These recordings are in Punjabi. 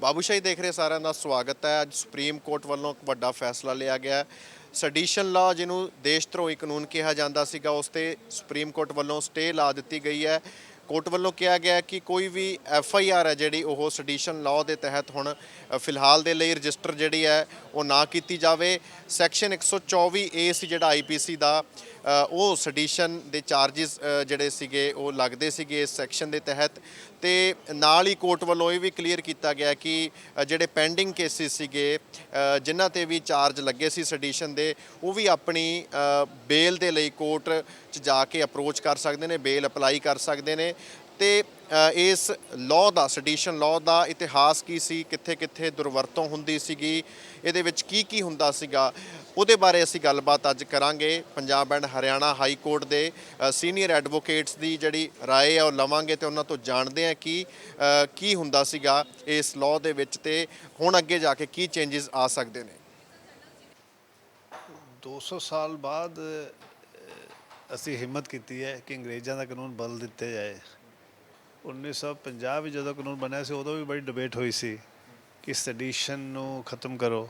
ਬਾਬੂਸ਼ਾਹੀ ਦੇਖ ਰਹੇ ਸਾਰਿਆਂ ਦਾ ਸਵਾਗਤ ਹੈ। ਅੱਜ ਸੁਪਰੀਮ ਕੋਰਟ ਵੱਲੋਂ ਇੱਕ ਵੱਡਾ ਫੈਸਲਾ ਲਿਆ ਗਿਆ ਹੈ। ਸੈਡੀਸ਼ਨ ਲਾ ਜਿਹਨੂੰ ਦੇਸ਼ ਧਰੋਹੀ ਕਾਨੂੰਨ ਕਿਹਾ ਜਾਂਦਾ ਸੀਗਾ, ਉਸ ਤੇ ਸੁਪਰੀਮ ਕੋਰਟ ਵੱਲੋਂ ਸਟੇ ਲਾ ਦਿੱਤੀ ਗਈ ਹੈ। ਕੋਰਟ ਵੱਲੋਂ ਕਿਹਾ ਗਿਆ ਕਿ ਕੋਈ ਵੀ FIR ਹੈ ਜਿਹੜੀ ਉਹ ਸੈਡੀਸ਼ਨ ਲਾ ਦੇ ਤਹਿਤ ਹੁਣ ਫਿਲਹਾਲ ਦੇ ਲਈ ਰਜਿਸਟਰ ਜਿਹੜੀ ਹੈ ਉਹ ਨਾ ਕੀਤੀ ਜਾਵੇ। ਸੈਕਸ਼ਨ 124A ਸੀ ਜਿਹੜਾ IPC ਦਾ, ਉਹ ਸੈਡੀਸ਼ਨ ਦੇ ਚਾਰਜਿਸ ਜਿਹੜੇ ਸੀਗੇ ਉਹ ਲੱਗਦੇ ਸੀਗੇ ਇਸ ਸੈਕਸ਼ਨ ਦੇ ਤਹਿਤ। ਤੇ ਨਾਲ ਹੀ ਕੋਰਟ ਵੱਲੋਂ ਇਹ ਵੀ ਕਲੀਅਰ ਕੀਤਾ ਗਿਆ ਕਿ ਜਿਹੜੇ ਪੈਂਡਿੰਗ ਕੇਸਿਸ ਸੀਗੇ ਜਿਨ੍ਹਾਂ ਤੇ ਵੀ ਚਾਰਜ ਲੱਗੇ ਸੀ ਸੈਡੀਸ਼ਨ ਦੇ, ਉਹ ਵੀ ਆਪਣੀ ਬੇਲ ਦੇ ਲਈ ਕੋਰਟ 'ਚ ਜਾ ਕੇ ਅਪਰੋਚ ਕਰ ਸਕਦੇ ਨੇ, ਬੇਲ ਅਪਲਾਈ ਕਰ ਸਕਦੇ ਨੇ। ਤੇ ਇਸ ਲਾਅ ਦਾ, ਸੈਡੀਸ਼ਨ ਲਾਅ ਦਾ ਇਤਿਹਾਸ ਕੀ ਸੀ, ਕਿੱਥੇ ਕਿੱਥੇ ਦੁਰਵਰਤੋਂ ਹੁੰਦੀ ਸੀਗੀ, ਇਹਦੇ ਵਿੱਚ ਕੀ ਕੀ ਹੁੰਦਾ ਸੀਗਾ, ਉਹਦੇ ਬਾਰੇ ਅਸੀਂ ਗੱਲਬਾਤ ਅੱਜ ਕਰਾਂਗੇ। Punjab and Haryana high court ਦੇ ਸੀਨੀਅਰ ਐਡਵੋਕੇਟਸ ਦੀ ਜਿਹੜੀ ਰਾਏ ਆ ਉਹ ਲਵਾਂਗੇ ਤੇ ਉਹਨਾਂ ਤੋਂ ਜਾਣਦੇ ਆ ਕਿ ਕੀ ਹੁੰਦਾ ਸੀਗਾ ਇਸ ਲਾਅ ਦੇ ਵਿੱਚ ਤੇ ਹੁਣ ਅੱਗੇ ਜਾ ਕੇ ਕੀ ਚੇਂਜਸ ਆ ਸਕਦੇ ਨੇ। 200 ਸਾਲ ਬਾਅਦ ਅਸੀਂ ਹਿੰਮਤ ਕੀਤੀ ਹੈ ਕਿ ਅੰਗਰੇਜ਼ਾਂ ਦਾ ਕਾਨੂੰਨ ਬਦਲ ਦਿੱਤੇ ਜਾਏ। 1950 ਵਿੱਚ ਜਦੋਂ ਕਾਨੂੰਨ ਬਣਿਆ ਸੀ ਉਦੋਂ ਵੀ ਬੜੀ ਡਿਬੇਟ ਹੋਈ ਸੀ ਕਿ ਸੈਡੀਸ਼ਨ ਨੂੰ ਖਤਮ ਕਰੋ।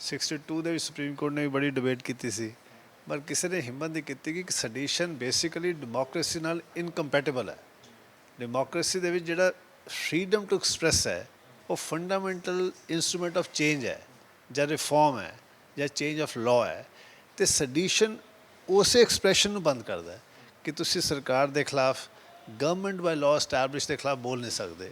62 ਦੇ ਵਿੱਚ ਸੁਪਰੀਮ ਕੋਰਟ ਨੇ ਵੀ ਬੜੀ ਡਿਬੇਟ ਕੀਤੀ ਸੀ, ਪਰ ਕਿਸੇ ਨੇ ਹਿੰਮਤ ਨਹੀਂ ਕੀਤੀ ਕਿ ਸੈਡੀਸ਼ਨ ਬੇਸਿਕਲੀ ਡੈਮੋਕ੍ਰੇਸੀ ਨਾਲ ਇਨਕੰਪੈਟੀਬਲ ਹੈ। ਡੈਮੋਕ੍ਰੇਸੀ ਦੇ ਵਿੱਚ ਜਿਹੜਾ ਫਰੀडम ਟੂ ਐਕਸਪ੍ਰੈਸ ਹੈ ਉਹ ਫੰਡਾਮੈਂਟਲ ਇਨਸਟਰੂਮੈਂਟ ਆਫ ਚੇਂਜ ਹੈ, ਜਾਂ ਰਿਫਾਰਮ ਹੈ, ਜਾਂ ਚੇਂਜ ਆਫ ਲਾਅ ਹੈ। ਅਤੇ ਸੈਡੀਸ਼ਨ ਉਸੇ ਐਕਸਪ੍ਰੈਸ਼ਨ ਨੂੰ ਬੰਦ ਕਰਦਾ ਹੈ ਕਿ ਤੁਸੀਂ ਸਰਕਾਰ ਦੇ ਖਿਲਾਫ, ਗਵਰਨਮੈਂਟ ਬਾਈ ਲਾਅ ਸਟੈਬਲਿਸ਼ ਦੇ ਖਿਲਾਫ ਬੋਲ ਨਹੀਂ ਸਕਦੇ।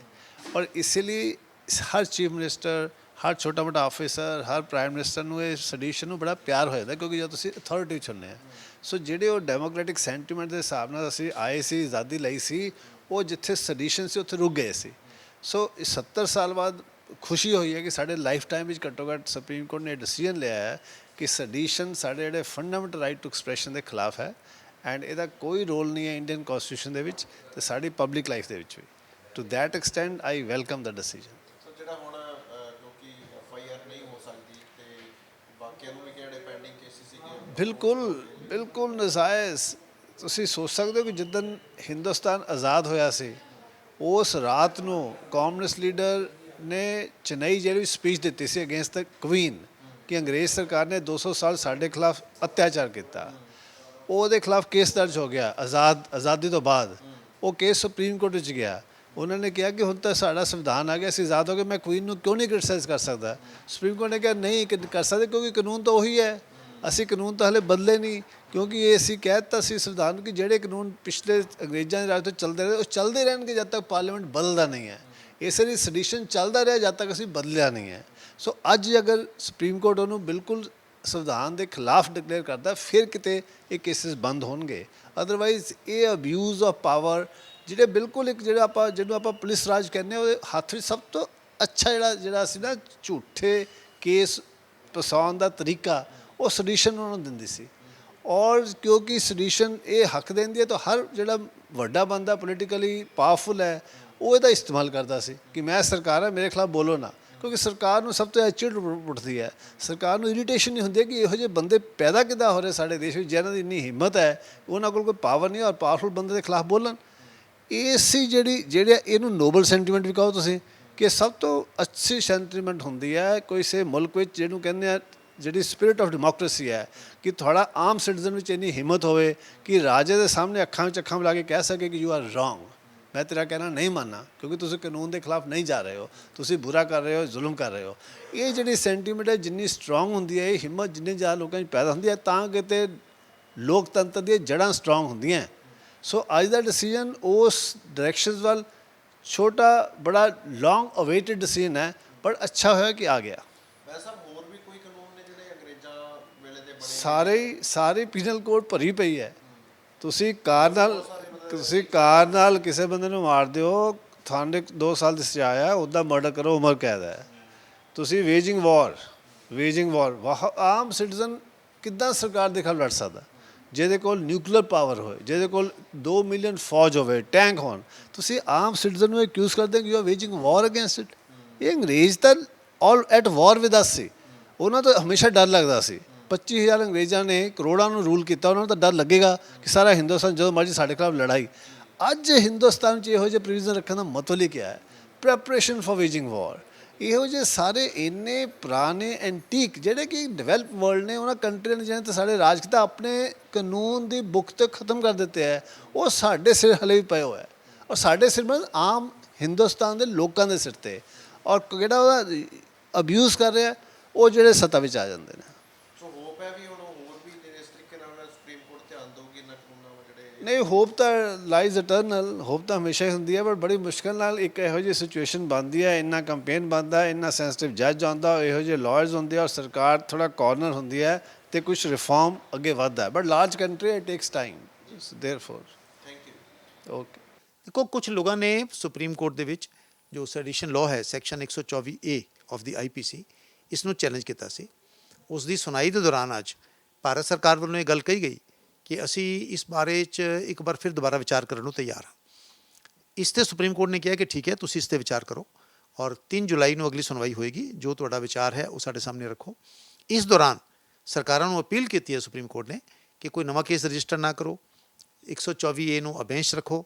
ਔਰ ਇਸ ਲਈ ਹਰ ਚੀਫ ਮਿਨਿਸਟਰ, ਹਰ ਛੋਟਾ ਮੋਟਾ ਆਫਿਸਰ, ਹਰ ਪ੍ਰਾਈਮ ਮਿਨਿਸਟਰ ਨੂੰ ਇਹ ਸੈਡੀਸ਼ਨ ਨੂੰ ਬੜਾ ਪਿਆਰ ਹੋ ਜਾਂਦਾ, ਕਿਉਂਕਿ ਜਦੋਂ ਤੁਸੀਂ ਅਥਾਰਟੀ ਚੁਣਦੇ ਆ। ਸੋ ਜਿਹੜੇ ਉਹ ਡੈਮੋਕ੍ਰੈਟਿਕ ਸੈਂਟੀਮੈਂਟ ਦੇ ਹਿਸਾਬ ਨਾਲ ਅਸੀਂ ਆਏ ਸੀ, ਆਜ਼ਾਦੀ ਲਈ ਸੀ, ਉਹ ਜਿੱਥੇ ਸੈਡੀਸ਼ਨ ਸੀ ਉੱਥੇ ਰੁਕ ਗਏ ਸੀ। ਸੋ 70 ਸਾਲ ਬਾਅਦ ਖੁਸ਼ੀ ਹੋਈ ਹੈ ਕਿ ਸਾਡੇ ਲਾਈਫ ਟਾਈਮ ਵਿੱਚ ਘੱਟੋ ਘੱਟ ਸੁਪਰੀਮ ਕੋਰਟ ਨੇ ਡਿਸੀਜਨ ਲਿਆ ਹੈ ਕਿ ਸੈਡੀਸ਼ਨ ਸਾਡੇ ਜਿਹੜੇ ਫੰਡਾਮੈਂਟਲ ਰਾਈਟ ਟੂ ਐਕਸਪ੍ਰੈਸ਼ਨ ਦੇ ਖਿਲਾਫ ਹੈ। ਐਂਡ ਇਹਦਾ ਕੋਈ ਰੋਲ ਨਹੀਂ ਹੈ ਇੰਡੀਅਨ ਕਨਸਟੀਟਿਊਸ਼ਨ ਦੇ ਵਿੱਚ ਤੇ ਸਾਡੀ ਪਬਲਿਕ ਲਾਈਫ ਦੇ ਵਿੱਚ ਵੀ। To that extend I welcome ਦਾ ਡਿਸੀਜਨ। ਸੋ ਜਿਹੜਾ ਹੁਣ ਕਿਉਂਕਿ FIR ਨਹੀਂ ਹੋ ਸਕਦੀ ਤੇ ਬਾਕੀਆਂ ਨੂੰ ਵੀ ਕਿਹੜੇ ਪੈਂਡਿੰਗ ਕੇਸਿਸ ਸੀਗੇ, ਬਿਲਕੁਲ ਨਜਾਇਜ਼। ਤੁਸੀਂ ਸੋਚ ਸਕਦੇ ਹੋ ਕਿ ਜਿੱਦਣ ਹਿੰਦੁਸਤਾਨ ਆਜ਼ਾਦ ਹੋਇਆ ਸੀ ਉਸ ਰਾਤ ਨੂੰ ਕਾਂਗਰਸ ਲੀਡਰ ਨੇ ਚੇਨਈ ਜੇਲ੍ਹ ਵਿੱਚ ਸਪੀਚ ਦਿੱਤੀ ਸੀ ਅਗੇਂਸਟ ਦ ਕੁਈਨ ਕਿ ਅੰਗਰੇਜ਼ ਸਰਕਾਰ ਨੇ 200 ਸਾਲ ਸਾਡੇ ਖਿਲਾਫ ਅਤਿਆਚਾਰ ਕੀਤਾ। ਉਹਦੇ ਖਿਲਾਫ ਕੇਸ ਦਰਜ ਹੋ ਗਿਆ ਆਜ਼ਾਦੀ ਤੋਂ ਬਾਅਦ। ਉਹ ਕੇਸ ਸੁਪਰੀਮ ਕੋਰਟ ਵਿੱਚ ਗਿਆ। ਉਹਨਾਂ ਨੇ ਕਿਹਾ ਕਿ ਹੁਣ ਤਾਂ ਸਾਡਾ ਸੰਵਿਧਾਨ ਆ ਗਿਆ, ਅਸੀਂ ਆਜ਼ਾਦ ਹੋ ਗਏ, ਮੈਂ ਕੁਈਨ ਨੂੰ ਕਿਉਂ ਨਹੀਂ ਕ੍ਰਿਟਿਸਾਈਜ਼ ਕਰ ਸਕਦਾ। ਸੁਪਰੀਮ ਕੋਰਟ ਨੇ ਕਿਹਾ ਨਹੀਂ ਕਰ ਸਕਦੇ, ਕਿਉਂਕਿ ਕਾਨੂੰਨ ਤਾਂ ਉਹੀ ਹੈ, ਅਸੀਂ ਕਾਨੂੰਨ ਤਾਂ ਹਲੇ ਬਦਲੇ ਨਹੀਂ। ਕਿਉਂਕਿ ਇਹ ਅਸੀਂ ਕਹਿ ਦਿੱਤਾ ਸੀ ਸੰਵਿਧਾਨ ਕਿ ਜਿਹੜੇ ਕਾਨੂੰਨ ਪਿਛਲੇ ਅੰਗਰੇਜ਼ਾਂ ਦੇ ਰਾਜ ਤੋਂ ਚੱਲਦੇ ਰਹੇ ਉਹ ਚੱਲਦੇ ਰਹਿਣਗੇ ਜਦ ਤੱਕ ਪਾਰਲੀਮੈਂਟ ਬਦਲਦਾ ਨਹੀਂ ਹੈ। ਇਸ ਲਈ ਸੈਡੀਸ਼ਨ ਚੱਲਦਾ ਰਿਹਾ ਜਦ ਤੱਕ ਅਸੀਂ ਬਦਲਿਆ ਨਹੀਂ ਹੈ। ਸੋ ਅੱਜ ਅਗਰ ਸੁਪਰੀਮ ਕੋਰਟ ਉਹਨੂੰ ਬਿਲਕੁਲ ਸੰਵਿਧਾਨ ਦੇ ਖਿਲਾਫ ਡਿਕਲੇਅਰ ਕਰਦਾ, ਫਿਰ ਕਿਤੇ ਇਹ ਕੇਸਿਸ ਬੰਦ ਹੋਣਗੇ। ਅਦਰਵਾਈਜ਼ ਇਹ ਅਬਿਊਜ਼ ਆਫ ਪਾਵਰ ਜਿਹੜੇ ਬਿਲਕੁਲ ਇੱਕ ਜਿਹਨੂੰ ਆਪਾਂ ਪੁਲਿਸ ਰਾਜ ਕਹਿੰਦੇ ਹਾਂ, ਉਹਦੇ ਹੱਥ ਵਿੱਚ ਸਭ ਤੋਂ ਅੱਛਾ ਜਿਹੜਾ ਸੀ ਨਾ ਝੂਠੇ ਕੇਸ ਫਸਾਉਣ ਦਾ ਤਰੀਕਾ, ਉਹ ਸੈਡੀਸ਼ਨ ਉਹਨਾਂ ਨੂੰ ਦਿੰਦੀ ਸੀ। ਔਰ ਕਿਉਂਕਿ ਸੈਡੀਸ਼ਨ ਇਹ ਹੱਕ ਦਿੰਦੀ ਹੈ ਤਾਂ ਹਰ ਜਿਹੜਾ ਵੱਡਾ ਬੰਦਾ ਪੋਲੀਟੀਕਲੀ ਪਾਵਰਫੁਲ ਹੈ ਉਹ ਇਹਦਾ ਇਸਤੇਮਾਲ ਕਰਦਾ ਸੀ ਕਿ ਮੈਂ ਸਰਕਾਰ ਹਾਂ, ਮੇਰੇ ਖਿਲਾਫ ਬੋਲੋ ਨਾ। ਕਿਉਂਕਿ ਸਰਕਾਰ ਨੂੰ ਸਭ ਤੋਂ ਚਿੜ ਉੱਠਦੀ ਹੈ, ਸਰਕਾਰ ਨੂੰ ਇਰੀਟੇਸ਼ਨ ਨਹੀਂ ਹੁੰਦੀ ਕਿ ਇਹੋ ਜਿਹੇ ਬੰਦੇ ਪੈਦਾ ਕਿੱਦਾਂ ਹੋ ਰਹੇ ਸਾਡੇ ਦੇਸ਼ ਵਿੱਚ ਜਿਹਨਾਂ ਦੀ ਇੰਨੀ ਹਿੰਮਤ ਹੈ, ਉਹਨਾਂ ਕੋਲ ਕੋਈ ਪਾਵਰ ਨਹੀਂ ਔਰ ਪਾਵਰਫੁਲ ਬੰਦੇ ਦੇ ਖਿਲਾਫ ਬੋਲਣ। ਇਹ ਸੀ ਜਿਹੜੇ ਇਹਨੂੰ ਨੋਬਲ ਸੈਂਟੀਮੈਂਟ ਵੀ ਕਹੋ ਤੁਸੀਂ, ਕਿ ਸਭ ਤੋਂ ਅੱਛੀ ਸੈਂਟੀਮੈਂਟ ਹੁੰਦੀ ਹੈ ਕਿਸੇ ਮੁਲਕ ਵਿੱਚ, ਜਿਹਨੂੰ ਕਹਿੰਦੇ ਆ ਜਿਹੜੀ ਸਪਿਰਿਟ ਆਫ ਡੈਮੋਕ੍ਰੇਸੀ ਹੈ, ਕਿ ਤੁਹਾਡਾ ਆਮ ਸਿਟੀਜ਼ਨ ਵਿੱਚ ਇੰਨੀ ਹਿੰਮਤ ਹੋਵੇ ਕਿ ਰਾਜੇ ਦੇ ਸਾਹਮਣੇ ਅੱਖਾਂ ਵਿੱਚ ਅੱਖਾਂ ਮਿਲਾ ਕੇ ਕਹਿ ਸਕੇ ਕਿ ਯੂ ਆਰ ਰੋਂਗ, ਮੈਂ ਤੇਰਾ ਕਹਿਣਾ ਨਹੀਂ ਮੰਨਣਾ, ਕਿਉਂਕਿ ਤੁਸੀਂ ਕਾਨੂੰਨ ਦੇ ਖਿਲਾਫ ਨਹੀਂ ਜਾ ਰਹੇ ਹੋ, ਤੁਸੀਂ ਬੁਰਾ ਕਰ ਰਹੇ ਹੋ, ਜ਼ੁਲਮ ਕਰ ਰਹੇ ਹੋ। ਇਹ ਜਿਹੜੀ ਸੈਂਟੀਮੈਂਟ ਹੈ ਜਿੰਨੀ ਸਟਰੋਂਗ ਹੁੰਦੀ ਹੈ, ਇਹ ਹਿੰਮਤ ਜਿੰਨੀ ਜ਼ਿਆਦਾ ਲੋਕਾਂ 'ਚ ਪੈਦਾ ਹੁੰਦੀ ਹੈ, ਤਾਂ ਕਿਤੇ ਲੋਕਤੰਤਰ ਦੀਆਂ ਜੜ੍ਹਾਂ ਸਟਰੋਂਗ ਹੁੰਦੀਆਂ। ਸੋ ਅੱਜ ਦਾ ਡਿਸੀਜਨ ਉਸ ਡਾਇਰੈਕਸ਼ਨਸ ਵੱਲ ਛੋਟਾ ਬੜਾ ਲੌਂਗ ਅਵੇਟਡ ਡਿਸੀਜਨ ਹੈ, ਪਰ ਅੱਛਾ ਹੋਇਆ ਕਿ ਆ ਗਿਆ। ਹੋਰ ਵੀ ਕੋਈ ਕਾਨੂੰਨ ਨੇ ਜਿਹੜੇ ਅੰਗਰੇਜ਼ਾਂ ਵੇਲੇ ਦੇ ਬਣੇ? ਸਾਰੀ ਪੀਨਲ ਕੋਡ ਭਰੀ ਪਈ ਹੈ। ਤੁਸੀਂ ਕਾਰ ਨਾਲ ਕਿਸੇ ਬੰਦੇ ਨੂੰ ਮਾਰ ਦਿਓ, ਤੁਹਾਨੂੰ 2 ਸਾਲ ਦੀ ਸਜ਼ਾ ਹੈ, ਉੱਦਾਂ ਮਰਡਰ ਕਰੋ ਉਮਰ ਕੈਦ ਹੈ। ਤੁਸੀਂ ਵੇਜਿੰਗ ਵਾਰ ਆਮ ਸਿਟੀਜ਼ਨ ਕਿੱਦਾਂ ਸਰਕਾਰ ਦੇ ਖਿਲਾਫ ਲੜ ਸਕਦਾ? ਜਿਹਦੇ ਕੋਲ ਨਿਊਕਲੀਅਰ ਪਾਵਰ ਹੋਏ, ਜਿਹਦੇ ਕੋਲ 2 ਮਿਲੀਅਨ ਫੌਜ ਹੋਵੇ, ਟੈਂਕ ਹੋਣ, ਤੁਸੀਂ ਆਮ ਸਿਟੀਜ਼ਨ ਨੂੰ ਅਕਿਊਜ਼ ਕਰਦੇ ਕਿ you are waging war against it. ਇਹ ਅੰਗਰੇਜ਼ ਤਾਂ ਆਲ ਐਟ ਵਾਰ ਵਿਦ ਅਸ ਸੀ, ਉਹਨਾਂ ਤੋਂ ਹਮੇਸ਼ਾ ਡਰ ਲੱਗਦਾ ਸੀ। 25,000 ਅੰਗਰੇਜ਼ਾਂ ਨੇ ਕਰੋੜਾਂ ਨੂੰ ਰੂਲ ਕੀਤਾ, ਉਹਨਾਂ ਨੂੰ ਤਾਂ ਡਰ ਲੱਗੇਗਾ ਕਿ ਸਾਰਾ ਹਿੰਦੁਸਤਾਨ ਜਦੋਂ ਮਰਜ਼ੀ ਸਾਡੇ ਖਿਲਾਫ ਲੜਾਈ। ਅੱਜ ਹਿੰਦੁਸਤਾਨ 'ਚ ਇਹੋ ਜਿਹੇ ਪ੍ਰੋਵੀਜ਼ਨ ਰੱਖਣ ਦਾ ਮਤਲਬ ਹੀ ਕਿਹਾ ਹੈ? ਪ੍ਰੈਪਰੇਸ਼ਨ ਫॉर ਵੇਜਿੰਗ ਵਾਰ। ਇਹੋ ਜਿਹੇ ਸਾਰੇ ਇੰਨੇ ਪੁਰਾਣੇ ਐਂਟੀਕ ਜਿਹੜੇ ਕਿ ਡਿਵੈਲਪ ਵਰਲਡ ਨੇ ਉਹਨਾਂ ਕੰਟਰੀਆਂ ਨੇ ਜਿਹਨੇ ਤਾਂ ਸਾਡੇ ਰਾਜ ਕੀਤਾ ਆਪਣੇ ਕਾਨੂੰਨ ਦੀ ਬੁੱਕ ਤੱਕ ਖਤਮ ਕਰ ਦਿੱਤੇ ਹੈ, ਉਹ ਸਾਡੇ ਸਿਰ ਹਲੇ ਵੀ ਪਏ ਹੋਇਆ ਔਰ ਸਾਡੇ ਸਿਰ ਮਤਲਬ ਆਮ ਹਿੰਦੁਸਤਾਨ ਦੇ ਲੋਕਾਂ ਦੇ ਸਿਰ 'ਤੇ, ਔਰ ਜਿਹੜਾ ਉਹਦਾ ਅਬਿਊਜ਼ ਕਰ ਰਿਹਾ ਉਹ ਜਿਹੜੇ ਸੱਤਾ ਵਿੱਚ ਆ ਜਾਂਦੇ ਨੇ। ਸੋ ਹੋਪ ਹੈ ਵੀ ਹੁਣ ਹੋਰ ਵੀ ਇਸ ਤਰੀਕੇ ਨਾਲ ਸੁਪਰੀਮ ਕੋਰਟ ਧਿਆਨ ਦੇਊਗੀ ਇਹਨਾਂ ਕਾਨੂੰਨਾਂ ਜਿਹੜੇ ਨਹੀਂ, ਹੋਪ ਤਾਂ ਲਾਈਜ਼ ਇਟਰਨਲ, ਹੋਪ ਤਾਂ ਹਮੇਸ਼ਾ ਹੀ ਹੁੰਦੀ ਹੈ, ਪਰ ਬੜੀ ਮੁਸ਼ਕਿਲ ਨਾਲ ਇੱਕ ਇਹੋ ਜਿਹੀ ਸਿਚੁਏਸ਼ਨ ਬਣਦੀ ਹੈ, ਇੰਨਾ ਕੰਪੇਨ ਬਣਦਾ, ਇੰਨਾ ਸੈਂਸਿਟਿਵ ਜੱਜ ਆਉਂਦਾ, ਇਹੋ ਜਿਹੇ ਲਾਇਰਸ ਹੁੰਦੇ ਆ ਔਰ ਸਰਕਾਰ ਥੋੜਾ ਕਾਰਨਰ ਹੁੰਦੀ ਹੈ ਤੇ ਕੁਝ ਰਿਫਾਰਮ ਅੱਗੇ ਵੱਧਦਾ ਹੈ, but large country it takes time therefore. Thank you. Okay. देखो कुछ लोगों ने सुप्रीम कोर्ट ਦੇ ਵਿੱਚ ਜੋ ਸੈਡੀਸ਼ਨ ਲਾਅ ਹੈ section 124A of the IPC ਇਸ ਨੂੰ ਚੈਲੰਜ ਕੀਤਾ ਸੀ। ਉਸ ਦੀ ਸੁਣਾਈ ਦੇ ਦੌਰਾਨ ਅੱਜ ਭਾਰਤ ਸਰਕਾਰ ਵੱਲੋਂ ਇਹ ਗੱਲ ਕਹੀ ਗਈ ਕਿ ਅਸੀਂ ਇਸ ਬਾਰੇ 'ਚ ਇੱਕ ਵਾਰ ਫਿਰ ਦੁਬਾਰਾ ਵਿਚਾਰ ਕਰਨ ਨੂੰ ਤਿਆਰ ਹਾਂ। ਇਸ 'ਤੇ ਸੁਪਰੀਮ ਕੋਰਟ ਨੇ ਕਿਹਾ ਕਿ ਠੀਕ ਹੈ ਤੁਸੀਂ ਇਸ 'ਤੇ ਵਿਚਾਰ ਕਰੋ ਔਰ 3 ਜੁਲਾਈ ਨੂੰ ਅਗਲੀ ਸੁਣਵਾਈ ਹੋਏਗੀ, ਜੋ ਤੁਹਾਡਾ ਵਿਚਾਰ ਹੈ ਉਹ ਸਾਡੇ ਸਾਹਮਣੇ ਰੱਖੋ। ਇਸ ਦੌਰਾਨ ਸਰਕਾਰਾਂ ਨੂੰ ਅਪੀਲ ਕੀਤੀ ਹੈ ਸੁਪਰੀਮ ਕੋਰਟ ਨੇ ਕਿ ਕੋਈ ਨਵਾਂ ਕੇਸ ਰਜਿਸਟਰ ਨਾ ਕਰੋ, 124A ਨੂੰ ਅਬੈਂਚ ਰੱਖੋ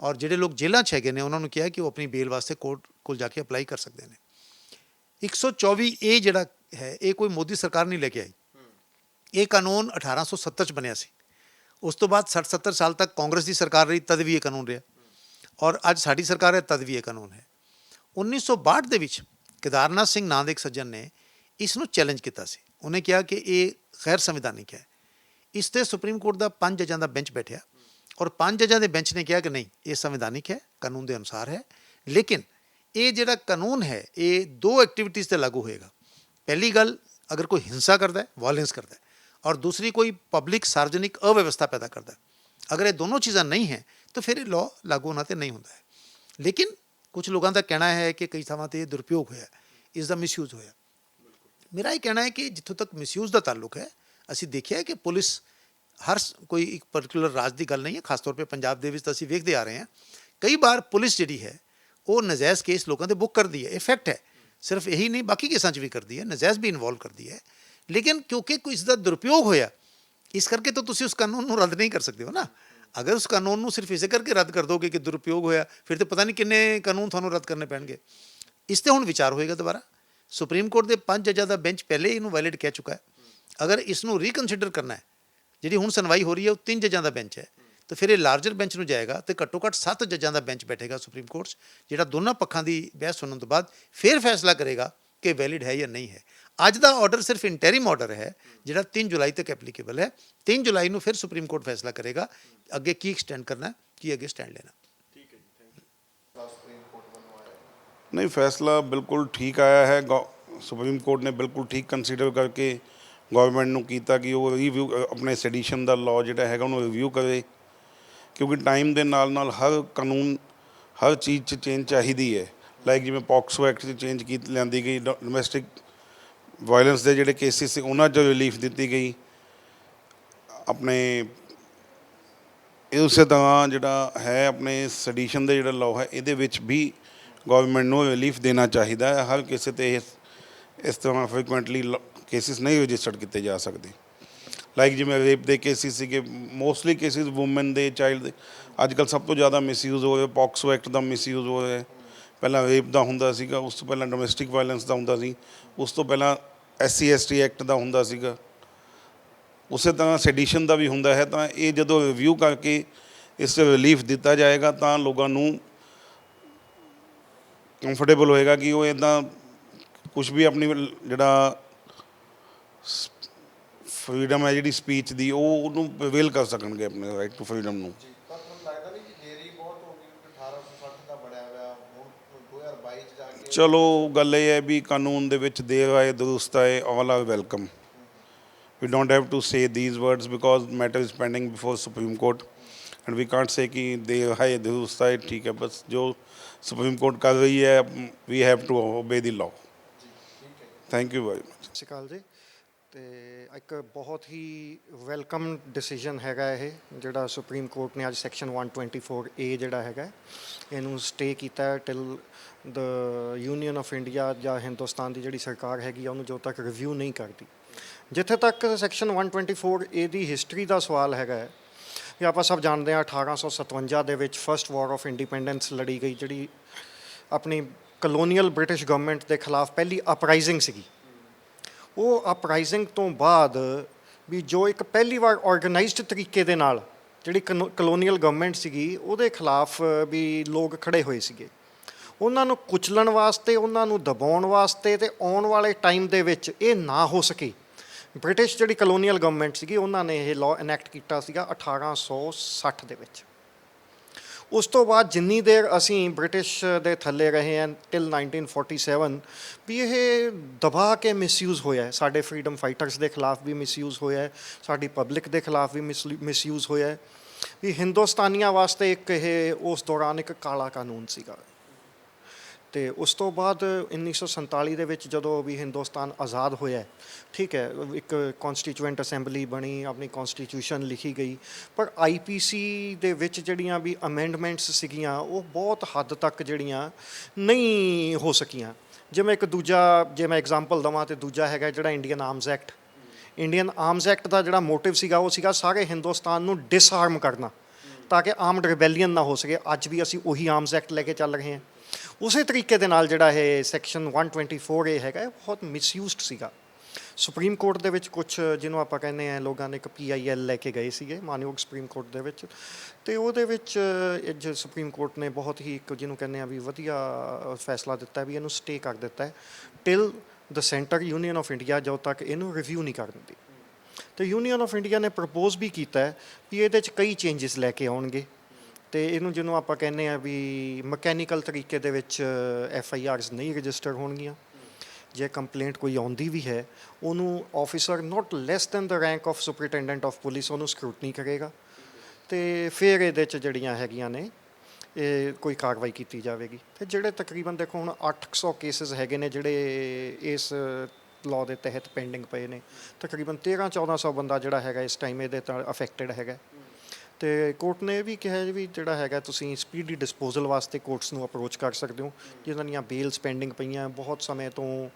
ਔਰ ਜਿਹੜੇ ਲੋਕ ਜੇਲ੍ਹਾਂ 'ਚ ਹੈਗੇ ਨੇ ਉਹਨਾਂ ਨੂੰ ਕਿਹਾ ਕਿ ਉਹ ਆਪਣੀ ਬੇਲ ਵਾਸਤੇ ਕੋਰਟ ਕੋਲ ਜਾ ਕੇ ਅਪਲਾਈ ਕਰ ਸਕਦੇ ਨੇ। 124A ਜਿਹੜਾ ਹੈ ਇਹ ਕੋਈ ਮੋਦੀ ਸਰਕਾਰ ਨਹੀਂ ਲੈ ਕੇ ਆਈ, ਇਹ ਕਾਨੂੰਨ 1870 'ਚ ਬਣਿਆ ਸੀ। ਉਸ ਤੋਂ ਬਾਅਦ 60-70 ਸਾਲ ਤੱਕ ਕਾਂਗਰਸ ਦੀ ਸਰਕਾਰ ਰਹੀ, ਤਦ ਵੀ ਇਹ ਕਾਨੂੰਨ ਰਿਹਾ ਔਰ ਅੱਜ ਸਾਡੀ ਸਰਕਾਰ ਹੈ ਤਦ ਵੀ ਇਹ ਕਾਨੂੰਨ ਹੈ। 1962 ਦੇ ਵਿੱਚ ਕੇਦਾਰਨਾਥ ਸਿੰਘ ਨਾਂ ਦੇ ਇੱਕ ਸੱਜਣ ਨੇ ਇਸ ਨੂੰ ਚੈਲੰਜ ਕੀਤਾ ਸੀ। ਉਹਨੇ ਕਿਹਾ ਕਿ ਇਹ ਗੈਰ ਸੰਵਿਧਾਨਿਕ ਹੈ। ਇਸ 'ਤੇ ਸੁਪਰੀਮ ਕੋਰਟ ਦਾ 5 ਜੱਜਾਂ ਦਾ ਬੈਂਚ ਬੈਠਿਆ ਔਰ 5 ਜੱਜਾਂ ਦੇ ਬੈਂਚ ਨੇ ਕਿਹਾ ਕਿ ਨਹੀਂ, ਇਹ ਸੰਵਿਧਾਨਿਕ ਹੈ, ਕਾਨੂੰਨ ਦੇ ਅਨੁਸਾਰ ਹੈ, ਲੇਕਿਨ ਇਹ ਜਿਹੜਾ ਕਾਨੂੰਨ ਹੈ ਇਹ 2 ਐਕਟੀਵਿਟੀਜ਼ 'ਤੇ ਲਾਗੂ ਹੋਏਗਾ। ਪਹਿਲੀ ਗੱਲ, ਅਗਰ ਕੋਈ ਹਿੰਸਾ ਕਰਦਾ ਹੈ, ਵਾਇਲੈਂਸ ਕਰਦਾ ਹੈ, ਔਰ दूसरी कोई पब्लिक सार्वजनिक अव्यवस्था पैदा करता है। अगर ये दोनों चीज़ें नहीं हैं तो फिर लॉ लागू होना तो नहीं होता है। लेकिन कुछ लोगों का कहना है कि कई ਥਾਵਾਂ 'ਤੇ ਦੁਰਉਪਯੋਗ ਹੋਇਆ, ਇਸ ਦਾ ਮਿਸਯੂਜ਼ ਹੋਇਆ। ਮੇਰਾ ਇਹ ਕਹਿਣਾ ਹੈ ਕਿ ਜਿੱਥੋਂ ਤੱਕ ਮਿਸਯੂਜ਼ ਦਾ ਤਾल्लुक ਹੈ, ਅਸੀਂ ਦੇਖਿਆ ਕਿ ਪੁਲਿਸ ਹਰ ਕੋਈ ਇੱਕ ਪਰਟੀਕੂਲਰ ਰਾਜ ਦੀ ਗੱਲ ਨਹੀਂ ਹੈ, ਖਾਸ ਤੌਰ 'ਤੇ ਪੰਜਾਬ ਦੇ ਵਿੱਚ ਤਾਂ ਅਸੀਂ ਵੇਖਦੇ ਆ ਰਹੇ ਹਾਂ ਕਈ ਵਾਰ ਪੁਲਿਸ ਜਿਹੜੀ ਹੈ ਉਹ ਨਜਾਇਜ਼ ਕੇਸ ਲੋਕਾਂ ਦੇ ਬੁੱਕ ਕਰਦੀ ਹੈ। ਇਹ ਫੈਕਟ ਹੈ, ਸਿਰਫ ਇਹੀ ਨਹੀਂ ਬਾਕੀ ਕੇਸਾਂ 'ਚ ਵੀ ਕਰਦੀ ਹੈ, ਨਜਾਇਜ਼ ਵੀ ਇਨਵੋਲਵ ਕਰਦੀ ਹੈ। ਲੇਕਿਨ ਕਿਉਂਕਿ ਕੋਈ ਇਸ ਦਾ ਦੁਰਉਪਯੋਗ ਹੋਇਆ, ਇਸ ਕਰਕੇ ਤਾਂ ਤੁਸੀਂ ਉਸ ਕਾਨੂੰਨ ਨੂੰ ਰੱਦ ਨਹੀਂ ਕਰ ਸਕਦੇ ਹੋ ਨਾ। ਅਗਰ ਉਸ ਕਾਨੂੰਨ ਨੂੰ ਸਿਰਫ ਇਸੇ ਕਰਕੇ ਰੱਦ ਕਰ ਦੋਗੇ ਕਿ ਦੁਰਉਪਯੋਗ ਹੋਇਆ, ਫਿਰ ਤਾਂ ਪਤਾ ਨਹੀਂ ਕਿੰਨੇ ਕਾਨੂੰਨ ਤੁਹਾਨੂੰ ਰੱਦ ਕਰਨੇ ਪੈਣਗੇ। ਇਸ 'ਤੇ ਹੁਣ ਵਿਚਾਰ ਹੋਏਗਾ ਦੁਬਾਰਾ। ਸੁਪਰੀਮ ਕੋਰਟ ਦੇ 5 ਜੱਜਾਂ ਦਾ ਬੈਂਚ ਪਹਿਲੇ ਇਹਨੂੰ ਵੈਲਿਡ ਕਹਿ ਚੁੱਕਾ ਹੈ। ਅਗਰ ਇਸ ਨੂੰ ਰੀਕਨਸੀਡਰ ਕਰਨਾ ਹੈ, ਜਿਹੜੀ ਹੁਣ ਸੁਣਵਾਈ ਹੋ ਰਹੀ ਹੈ ਉਹ 3 ਜੱਜਾਂ ਦਾ ਬੈਂਚ ਹੈ, ਤਾਂ ਫਿਰ ਇਹ ਲਾਰਜਰ ਬੈਂਚ ਨੂੰ ਜਾਏਗਾ ਤੇ ਘੱਟੋ ਘੱਟ 7 ਜੱਜਾਂ ਦਾ ਬੈਂਚ ਬੈਠੇਗਾ ਸੁਪਰੀਮ ਕੋਰਟ 'ਚ, ਜਿਹੜਾ ਦੋਨਾਂ ਪੱਖਾਂ ਦੀ ਬਹਿਸ ਸੁਣਨ ਤੋਂ ਬਾਅਦ ਫਿਰ ਫੈਸਲਾ ਕਰੇਗਾ ਕਿ ਵੈਲਿਡ ਹੈ ਜਾਂ ਨਹੀਂ ਹੈ। ਅੱਜ ਦਾ ਆਰਡਰ ਸਿਰਫ ਇੰਟੈਰਿਮ ਆਰਡਰ ਹੈ ਜਿਹੜਾ 3 ਜੁਲਾਈ ਤੱਕ ਐਪਲੀਕੇਬਲ ਹੈ। 3 ਜੁਲਾਈ ਨੂੰ ਫਿਰ ਸੁਪਰੀਮ ਕੋਰਟ ਫੈਸਲਾ ਕਰੇਗਾ ਅੱਗੇ ਕੀ ਐਕਸਟੈਂਡ ਕਰਨਾ, ਕੀ ਅੱਗੇ ਸਟੈਂਡ ਲੈਣਾ। ਠੀਕ ਹੈ ਜੀ, ਥੈਂਕ ਯੂ। ਸੁਪਰੀਮ ਕੋਰਟ ਵੱਲੋਂ ਆਇਆ नहीं, फैसला बिल्कुल ठीक आया है। सुप्रीम कोर्ट ने बिल्कुल ठीक कंसीडर करके गवर्नमेंट ਨੂੰ ਕੀਤਾ ਕਿ ਉਹ ਰਿਵਿਊ ਆਪਣੇ ਸੈਡੀਸ਼ਨ ਦਾ ਲਾਅ ਜਿਹੜਾ ਹੈਗਾ ਉਹਨੂੰ ਰਿਵਿਊ ਕਰੇ, ਕਿਉਂਕਿ ਟਾਈਮ ਦੇ ਨਾਲ ਨਾਲ ਹਰ ਕਾਨੂੰਨ ਹਰ ਚੀਜ਼ 'ਚ ਚੇਂਜ ਚਾਹੀਦੀ ਹੈ। ਲਾਈਕ ਜਿਵੇਂ ਪੌਕਸੋ ਐਕਟ 'ਚ ਚੇਂਜ ਲਿਆਂਦੀ ਗਈ, ਡੋਮੈਸਟਿਕ ਵਾਇਲੈਂਸ ਦੇ ਜਿਹੜੇ ਕੇਸਿਸ ਸੀ ਉਹਨਾਂ 'ਚ ਰਿਲੀਫ ਦਿੱਤੀ ਗਈ। ਆਪਣੇ ਇਸੇ ਤਰ੍ਹਾਂ ਜਿਹੜਾ ਹੈ ਆਪਣੇ ਸੈਡੀਸ਼ਨ ਦੇ ਜਿਹੜਾ ਲਾਅ ਹੈ ਇਹਦੇ ਵਿੱਚ ਵੀ ਗਵਰਨਮੈਂਟ ਨੂੰ ਰਿਲੀਫ ਦੇਣਾ ਚਾਹੀਦਾ ਹੈ। ਹਰ ਕਿਸੇ 'ਤੇ ਇਸ ਤਰ੍ਹਾਂ ਫਰੀਕੁਐਂਟਲੀ ਕੇਸਿਸ ਨਹੀਂ ਰਜਿਸਟਰਡ ਕੀਤੇ ਜਾ ਸਕਦੇ। ਲਾਈਕ ਜਿਵੇਂ ਰੇਪ ਦੇ ਕੇਸਿਸ ਸੀਗੇ, ਮੋਸਟਲੀ ਕੇਸਿਸ ਵੂਮਨ ਦੇ, ਚਾਈਲਡ ਦੇ। ਅੱਜ ਕੱਲ੍ਹ ਸਭ ਤੋਂ ਜ਼ਿਆਦਾ ਮਿਸਯੂਜ਼ ਹੋ ਰਿਹਾ, ਪੌਕਸੋ ਐਕਟ ਦਾ ਮਿਸਯੂਜ਼ ਹੋ ਰਿਹਾ। ਪਹਿਲਾਂ ਰੇਪ ਦਾ ਹੁੰਦਾ ਸੀਗਾ, ਉਸ ਤੋਂ ਪਹਿਲਾਂ ਡੋਮੈਸਟਿਕ ਵਾਇਲੈਂਸ ਦਾ ਹੁੰਦਾ ਸੀ, ਉਸ ਤੋਂ ਪਹਿਲਾਂ SC ST ਐਕਟ ਦਾ ਹੁੰਦਾ ਸੀਗਾ, ਉਸੇ ਤਰ੍ਹਾਂ ਸੈਡੀਸ਼ਨ ਦਾ ਵੀ ਹੁੰਦਾ ਹੈ। ਤਾਂ ਇਹ ਜਦੋਂ ਰਿਵਿਊ ਕਰਕੇ ਇਸ 'ਚ ਰਿਲੀਫ ਦਿੱਤਾ ਜਾਏਗਾ ਤਾਂ ਲੋਕਾਂ ਨੂੰ ਕੰਫਰਟੇਬਲ ਹੋਏਗਾ ਕਿ ਉਹ ਇੱਦਾਂ ਕੁਛ ਵੀ ਆਪਣੀ ਜਿਹੜਾ ਫਰੀਡਮ ਹੈ ਜਿਹੜੀ ਸਪੀਚ ਦੀ ਉਹਨੂੰ ਪ੍ਰਵੇਲ ਕਰ ਸਕਣਗੇ, ਆਪਣੇ ਰਾਈਟ ਟੂ ਫਰੀਡਮ ਨੂੰ। ਪਰ ਤੁਹਾਨੂੰ ਲੱਗਦਾ ਨਹੀਂ ਕਿ ਦੇਰੀ ਬਹੁਤ ਹੋ ਗਈ? 1860 ਦਾ ਬਣਿਆ ਹੋਇਆ, ਹੁਣ 2022 'ਚ ਜਾ ਕੇ ਚਲੋ ਗੱਲ ਇਹ ਹੈ ਵੀ ਕਾਨੂੰਨ ਦੇ ਵਿੱਚ ਦੇਰ ਆਏ ਦਰੁਸਤ ਆਏ, all are welcome. We don't have to say these words because matter is pending before Supreme Court and we can't say कि देर आए दुरुस्त आए। ठीक है, बस जो सुप्रीम कोर्ट कर रही है we have to obey the law। Thank you very much। ਸਤਿ ਸ਼੍ਰੀ ਅਕਾਲ ਜੀ। ਤੇ ਇੱਕ ਬਹੁਤ ਹੀ ਵੈਲਕਮ ਡਿਸੀਜਨ ਹੈਗਾ ਇਹ ਜਿਹੜਾ ਸੁਪਰੀਮ ਕੋਰਟ ਨੇ ਅੱਜ ਸੈਕਸ਼ਨ 124A ਜਿਹੜਾ ਹੈਗਾ ਇਹਨੂੰ ਸਟੇ ਕੀਤਾ till the union of India ਜਾਂ ਹਿੰਦੁਸਤਾਨ ਦੀ ਜਿਹੜੀ ਸਰਕਾਰ ਹੈਗੀ ਆ ਉਹਨੂੰ ਜਦੋਂ ਤੱਕ ਰਿਵਿਊ ਨਹੀਂ ਕਰਦੀ। ਜਿੱਥੇ ਤੱਕ ਸੈਕਸ਼ਨ 124A ਦੀ ਹਿਸਟਰੀ ਦਾ ਸਵਾਲ ਹੈਗਾ ਹੈ, ਇਹ ਆਪਾਂ ਸਭ ਜਾਣਦੇ ਹਾਂ 1857 ਦੇ ਵਿੱਚ ਫਸਟ ਵਾਰ ਆਫ ਇੰਡੀਪੈਂਡੈਂਸ ਲੜੀ ਗਈ, ਜਿਹੜੀ ਆਪਣੀ ਕਲੋਨੀਅਲ ਬ੍ਰਿਟਿਸ਼ ਗਵਰਨਮੈਂਟ ਦੇ ਖਿਲਾਫ ਪਹਿਲੀ ਅਪਰਾਈਜ਼ਿੰਗ ਸੀਗੀ। ਉਹ ਅਪਰਾਈਜ਼ਿੰਗ ਤੋਂ ਬਾਅਦ ਵੀ ਜੋ ਇੱਕ ਪਹਿਲੀ ਵਾਰ ਆਰਗੇਨਾਈਜ਼ਡ ਤਰੀਕੇ ਦੇ ਨਾਲ ਜਿਹੜੀ ਕਲੋਨੀਅਲ ਗਵਰਨਮੈਂਟ ਸੀਗੀ ਉਹਦੇ ਖਿਲਾਫ ਵੀ ਲੋਕ ਖੜੇ ਹੋਏ ਸੀਗੇ। ਉਹਨਾਂ ਨੂੰ ਕੁਚਲਣ ਵਾਸਤੇ, ਉਹਨਾਂ ਨੂੰ ਦਬਾਉਣ ਵਾਸਤੇ ਤੇ ਆਉਣ ਵਾਲੇ ਟਾਈਮ ਦੇ ਵਿੱਚ ਇਹ ਨਾ ਹੋ ਸਕੇ, ਬ੍ਰਿਟਿਸ਼ ਜਿਹੜੀ ਕਲੋਨੀਅਲ ਗਵਰਨਮੈਂਟ ਸੀਗੀ ਉਹਨਾਂ ਨੇ ਇਹ ਲਾਅ ਇਨੈਕਟ ਕੀਤਾ ਸੀਗਾ 1860 ਦੇ ਵਿੱਚ। ਉਸ ਤੋਂ ਬਾਅਦ ਜਿੰਨੀ ਦੇਰ ਅਸੀਂ ਬ੍ਰਿਟਿਸ਼ ਦੇ ਥੱਲੇ ਰਹੇ ਹਾਂ ਟਿਲ 1947 ਵੀ ਇਹ ਦਬਾ ਕੇ ਮਿਸਯੂਜ਼ ਹੋਇਆ ਹੈ। ਸਾਡੇ ਫਰੀडम ਫਾਈਟਰਸ ਦੇ ਖਿਲਾਫ ਵੀ ਮਿਸਯੂਜ਼ ਹੋਇਆ ਹੈ, ਸਾਡੀ ਪਬਲਿਕ ਦੇ ਖਿਲਾਫ ਵੀ ਮਿਸਯੂਜ਼ ਹੋਇਆ ਹੈ। ਵੀ ਹਿੰਦੁਸਤਾਨੀਆਂ ਵਾਸਤੇ ਇੱਕ ਇਹ ਉਸ ਦੌਰਾਨ ਇੱਕ ਕਾਲਾ ਕਾਨੂੰਨ ਸੀਗਾ। ਅਤੇ ਉਸ ਤੋਂ ਬਾਅਦ 1947 ਦੇ ਵਿੱਚ ਜਦੋਂ ਵੀ ਹਿੰਦੁਸਤਾਨ ਆਜ਼ਾਦ ਹੋਇਆ, ਠੀਕ ਹੈ, ਇੱਕ ਕੌਂਸਟੀਚੂਐਂਟ ਅਸੈਂਬਲੀ ਬਣੀ, ਆਪਣੀ ਕੌਂਸਟੀਟਿਊਸ਼ਨ ਲਿਖੀ ਗਈ, ਪਰ IPC ਦੇ ਵਿੱਚ ਜਿਹੜੀਆਂ ਵੀ ਅਮੈਂਡਮੈਂਟਸ ਸੀਗੀਆਂ ਉਹ ਬਹੁਤ ਹੱਦ ਤੱਕ ਜਿਹੜੀਆਂ ਨਹੀਂ ਹੋ ਸਕੀਆਂ। ਜਿਵੇਂ ਇੱਕ ਦੂਜਾ, ਜੇ ਮੈਂ ਐਗਜ਼ਾਮਪਲ ਦੇਵਾਂ ਤਾਂ ਦੂਜਾ ਹੈਗਾ ਜਿਹੜਾ Indian arms act. Indian arms act ਦਾ ਜਿਹੜਾ ਮੋਟਿਵ ਸੀਗਾ ਉਹ ਸੀਗਾ ਸਾਰੇ ਹਿੰਦੁਸਤਾਨ ਨੂੰ ਡਿਸਆਰਮ ਕਰਨਾ ਤਾਂ ਕਿ ਆਰਮਡ ਰਿਬੈਲੀਅਨ ਨਾ ਹੋ ਸਕੇ। ਅੱਜ ਵੀ ਅਸੀਂ ਉਹੀ ਆਰਮਸ ਐਕਟ ਲੈ ਕੇ ਚੱਲ ਰਹੇ ਹਾਂ। ਉਸੇ ਤਰੀਕੇ ਦੇ ਨਾਲ ਜਿਹੜਾ ਇਹ ਸੈਕਸ਼ਨ 124A ਹੈਗਾ ਇਹ ਬਹੁਤ ਮਿਸਯੂਜ਼ਡ ਸੀਗਾ। ਸੁਪਰੀਮ ਕੋਰਟ ਦੇ ਵਿੱਚ ਕੁਛ ਜਿਹਨੂੰ ਆਪਾਂ ਕਹਿੰਦੇ ਹਾਂ ਲੋਕਾਂ ਨੇ ਇੱਕ PIL ਲੈ ਕੇ ਗਏ ਸੀਗੇ ਮਾਨਯੋਗ ਸੁਪਰੀਮ ਕੋਰਟ ਦੇ ਵਿੱਚ, ਅਤੇ ਉਹਦੇ ਵਿੱਚ ਅੱਜ ਸੁਪਰੀਮ ਕੋਰਟ ਨੇ ਬਹੁਤ ਹੀ ਇੱਕ ਜਿਹਨੂੰ ਕਹਿੰਦੇ ਆ ਵੀ ਵਧੀਆ ਫੈਸਲਾ ਦਿੱਤਾ ਵੀ ਇਹਨੂੰ ਸਟੇ ਕਰ ਦਿੱਤਾ ਹੈ till the centre union of India ਜਦੋਂ ਤੱਕ ਇਹਨੂੰ ਰਿਵਿਊ ਨਹੀਂ ਕਰ ਦਿੰਦੀ। ਅਤੇ ਯੂਨੀਅਨ ਆਫ ਇੰਡੀਆ ਨੇ ਪ੍ਰਪੋਜ਼ ਵੀ ਕੀਤਾ ਹੈ ਵੀ ਇਹਦੇ 'ਚ ਕਈ ਚੇਂਜਸ ਲੈ ਕੇ ਆਉਣਗੇ ਅਤੇ ਇਹਨੂੰ ਜਿਹਨੂੰ ਆਪਾਂ ਕਹਿੰਦੇ ਹਾਂ ਵੀ ਮਕੈਨੀਕਲ ਤਰੀਕੇ ਦੇ ਵਿੱਚ FIRs ਨਹੀਂ ਰਜਿਸਟਰ ਹੋਣਗੀਆਂ। ਜੇ ਕੰਪਲੇਂਟ ਕੋਈ ਆਉਂਦੀ ਵੀ ਹੈ ਉਹਨੂੰ officer not less than the rank of superintendent of police ਉਹਨੂੰ ਸਕਰੂਟਨੀ ਕਰੇਗਾ ਅਤੇ ਫਿਰ ਇਹਦੇ 'ਚ ਜਿਹੜੀਆਂ ਹੈਗੀਆਂ ਨੇ ਇਹ ਕੋਈ ਕਾਰਵਾਈ ਕੀਤੀ ਜਾਵੇਗੀ। ਅਤੇ ਜਿਹੜੇ ਤਕਰੀਬਨ ਦੇਖੋ ਹੁਣ 800 ਕੇਸਿਸ ਹੈਗੇ ਨੇ ਜਿਹੜੇ ਇਸ ਲਾਅ ਦੇ ਤਹਿਤ ਪੈਂਡਿੰਗ ਪਏ ਨੇ। ਤਕਰੀਬਨ 1300-1400 ਬੰਦਾ ਜਿਹੜਾ ਹੈਗਾ ਇਸ ਟਾਈਮ ਇਹਦੇ ਤੋਂ ਅਫੈਕਟਡ ਹੈਗਾ। ਅਤੇ ਕੋਰਟ ਨੇ ਇਹ ਵੀ ਕਿਹਾ ਵੀ ਜਿਹੜਾ ਹੈਗਾ ਤੁਸੀਂ ਸਪੀਡੀ ਡਿਸਪੋਜ਼ਲ ਵਾਸਤੇ ਕੋਰਟਸ ਨੂੰ ਅਪਰੋਚ ਕਰ ਸਕਦੇ ਹੋ ਜਿਨ੍ਹਾਂ ਦੀਆਂ ਬੇਲਸ ਪੈਂਡਿੰਗ ਪਈਆਂ ਬਹੁਤ ਸਮੇਂ ਤੋਂ